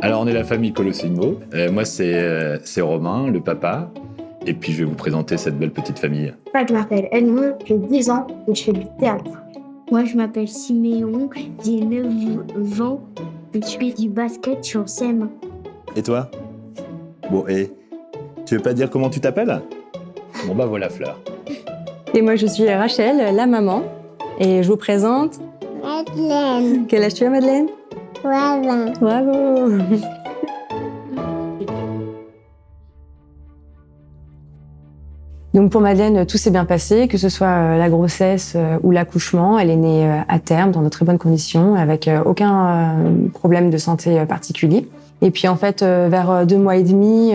Alors, on est la famille Colosimo. Moi, c'est Romain, le papa. Et puis, je vais vous présenter cette belle petite famille. Moi, je m'appelle Edmond, j'ai 10 ans et je fais du théâtre. Moi, je m'appelle Siméon, j'ai 9 ans et je fais du basket sur CM1. Et toi? Bon, et tu veux pas dire comment tu t'appelles? Bon, bah voilà, Fleur. Et moi, je suis Rachel, la maman. Et je vous présente... Madeleine. Quel âge tu as, Madeleine? 3 ans. Bravo! Donc pour Madeleine, tout s'est bien passé, que ce soit la grossesse ou l'accouchement. Elle est née à terme, dans de très bonnes conditions, avec aucun problème de santé particulier. Et puis en fait, vers 2 mois et demi,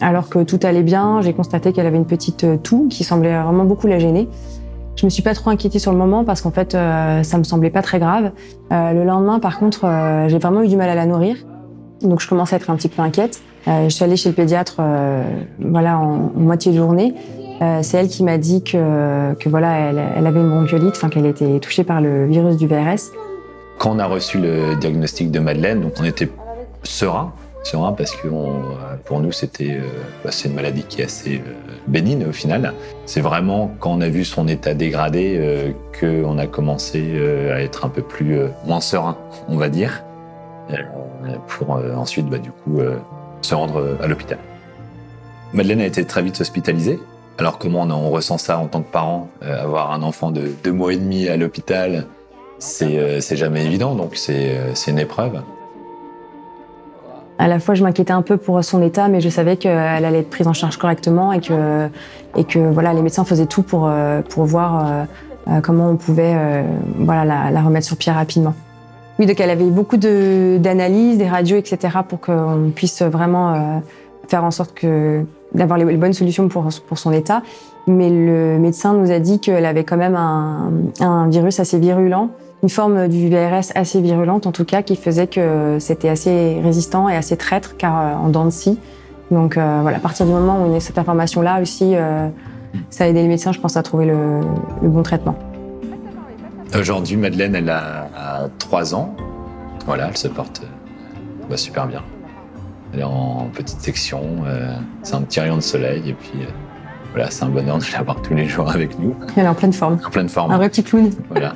alors que tout allait bien, j'ai constaté qu'elle avait une petite toux qui semblait vraiment beaucoup la gêner. Je me suis pas trop inquiétée sur le moment parce qu'en fait, ça me semblait pas très grave. Le lendemain, par contre, j'ai vraiment eu du mal à la nourrir. Donc je commençais à être un petit peu inquiète. Je suis allée chez le pédiatre en moitié de journée. C'est elle qui m'a dit que voilà, elle avait une bronchiolite, enfin qu'elle était touchée par le virus du VRS. Quand on a reçu le diagnostic de Madeleine, donc on était serein parce que pour nous, c'est une maladie qui est assez bénigne au final. C'est vraiment quand on a vu son état dégradé qu'on a commencé à être un peu moins serein, on va dire, pour ensuite se rendre à l'hôpital. Madeleine a été très vite hospitalisée. Alors comment on ressent ça en tant que parent, avoir un enfant de 2 mois et demi à l'hôpital, c'est jamais évident, donc c'est une épreuve. À la fois, je m'inquiétais un peu pour son état, mais je savais qu'elle allait être prise en charge correctement et que voilà, les médecins faisaient tout pour voir comment on pouvait la remettre sur pied rapidement. Oui, donc elle avait beaucoup d'analyses, des radios, etc. pour qu'on puisse vraiment faire en sorte d'avoir les bonnes solutions pour son état. Mais le médecin nous a dit qu'elle avait quand même un virus assez virulent, une forme du VRS assez virulente en tout cas, qui faisait que c'était assez résistant et assez traître, car en dents de scie. Donc à partir du moment où on a cette information-là aussi, ça a aidé les médecins, je pense, à trouver le bon traitement. Aujourd'hui, Madeleine, elle a 3 ans. Voilà, elle se porte super bien. Elle est en petite section, c'est un petit rayon de soleil et puis c'est un bonheur de l'avoir tous les jours avec nous. Elle est en pleine forme. En pleine forme. Un vrai petit clown. Voilà.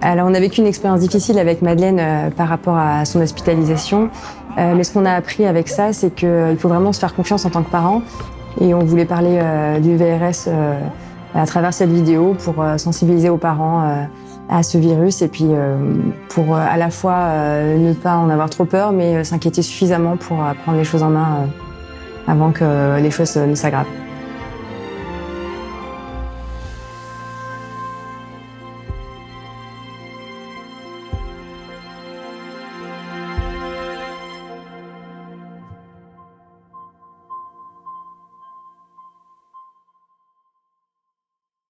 Alors, on a vécu une expérience difficile avec Madeleine par rapport à son hospitalisation. Mais ce qu'on a appris avec ça, c'est qu'il faut vraiment se faire confiance en tant que parent. Et on voulait parler du VRS à travers cette vidéo pour sensibiliser aux parents à ce virus et puis pour à la fois ne pas en avoir trop peur, mais s'inquiéter suffisamment pour prendre les choses en main avant que les choses ne s'aggravent.